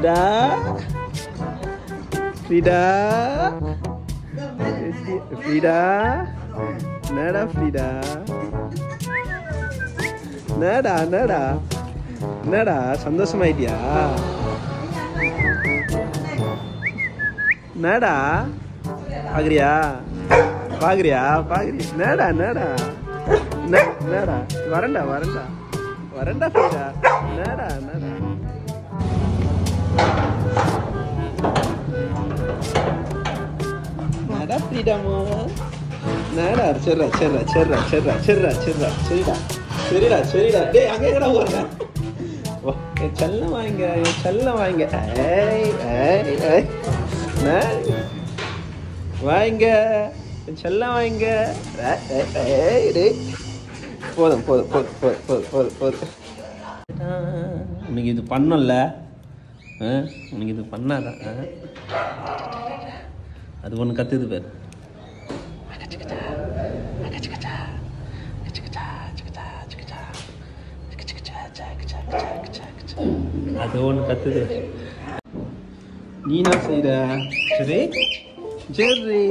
Frida. Frida. Frida. Nada Frida. Nada, nada. Nada, சந்தோஷமாயிட்டியா? Nada. பாக்குறியா? பாக்குறியா? பாக்குறியா? Nada, nada. Nada. வரண்டா, வரண்டா. வரண்டா Frida. Nada, nada. Nada Frida mo. Nada, cerra, cerra, cerra, cerra, cerra, cerra, cerra. சரிடா சரிடா டேய் அங்க எங்கடா போற என் செல்லம் வாங்க என் செல்லம் வாங்க ஏய் ஏய் ஏய் வாங்க என் செல்லம் வாங்க ஏய் டேய் போதும் போதும் போதும் போதும் போதும் போதும் உனக்கு இது பண்ணல உனக்கு இது பண்ணாதான் அது ஒன்று கற்றுது பேர் அது ஒன்று கத்துது நீ என்ன செய்யற சரி சரி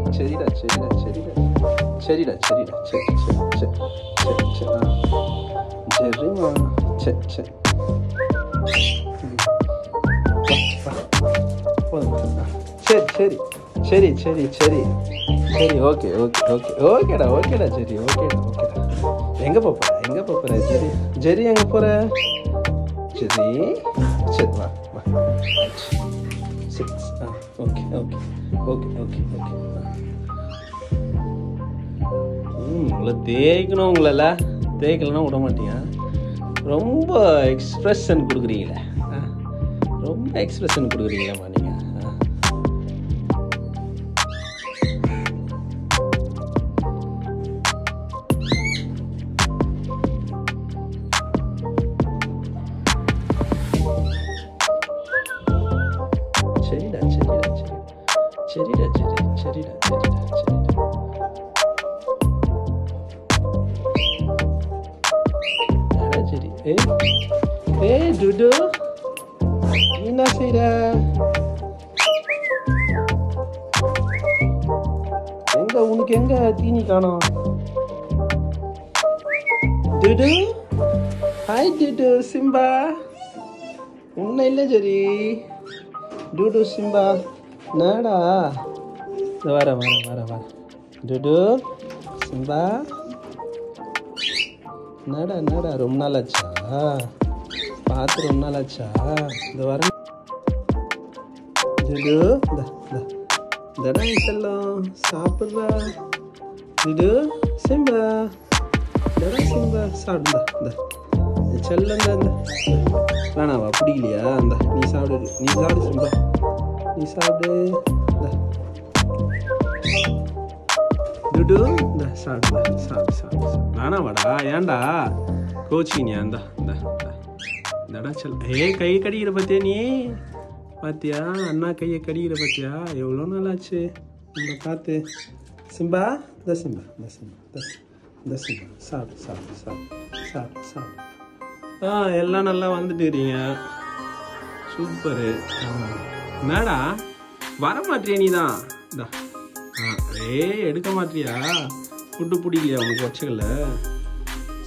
சரிடா சரிடா சரிடா சரிடா சரிடா சரி சரி சரி சரி சரிம்மா சரி சரி சரி சரி சரி சரி சரி ஓகே ஓகே ஓகே ஓகேடா ஓகேடா சரி ஓகேடா ஓகேடா எங்கே போகிற எங்கே போகிற சரி சரி எங்கே போகிற சரி சரி வா வா six okay okay okay okay okay உங்களை தேய்க்கணும் உங்கள தேய்க்கலன்னா விட மாட்டீங்க ரொம்ப எக்ஸ்பிரஷன் கொடுக்குறீங்களே ரொம்ப எக்ஸ்பிரஷன் கொடுக்குறீங்களேம்மா நீங்கள் சரிடா சரிடா சரி சரிடா சரி சரிடா சரிடா சரிடா சரி ஏய் ஏய் டுடு என்ன செய்ற எங்க உனக்கு எங்க தீனி காணோம் டுடு ஹாய் டுடு சிம்பா உன்ன இல்லை சரி டுடு சிம்பா நாடா வர வர வர வர டுடு சிம்பா நாடா நாடா ரொம்ப நாள் ஆச்சா பார்த்து ரொம்ப நாள் ஆச்சா இந்த வர டுடு தடா செல்லம் சாப்பிட்றா டுடு சிம்பா தடா சிம்பா சாப்பிடுந்தா இந்த செல்லம் இந்த வேணாவா பிடிக்கலையா அந்த நீ சாப்பிடு சிம்பா நீ சாப்பிடு டுடு இந்த சாப்பிடு சாப்பிடு சாப்பிடு வேணாவாடா ஏன்டா கோச்சினியா இந்தா இந்தடா செல் கை கடிக்கிற பார்த்தியா நீ பார்த்தியா அண்ணா கையை கடிக்கிற பார்த்தியா எவ்வளோ நாள் ஆச்சு இந்த பார்த்து சிம்பா இந்த சிம்பா இந்த சிம்பா இந்த சிம்பா சாப்பிடு சாப்பிடு சாப்பிடு சாப்பிடு சாப்பிடு எல்லாம் நல்லா வந்துட்டுறீங்க சூப்பரு என்னடா வர மாட்டியா நீ தான் எடுக்க மாட்டியா ஃபுட்டு பிடிக்கலையா உனக்கு வச்சகல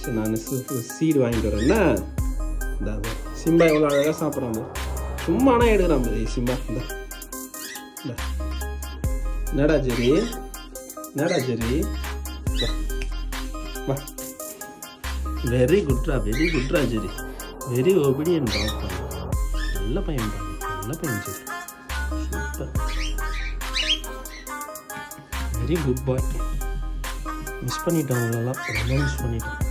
சரி நான் சீடு வாங்கிட்டு வரேன்னா இந்த சிம்பா எவ்வளோ அழகாக சாப்பிட்றான் சும்மானா எடுக்கிறான் பாரு சிம்பா இந்த என்னடா ஜெரி என்னடா ஜெரி வா வெரி குட்ரா ஜெரி வெரி ஒபீடியன்ட் நல்ல பையன் நல்ல பையன் Jerry super very good boy miss பண்ணிட்டேன் அவங்களெல்லாம் ரொம்ப மிஸ் பண்ணிட்டேன்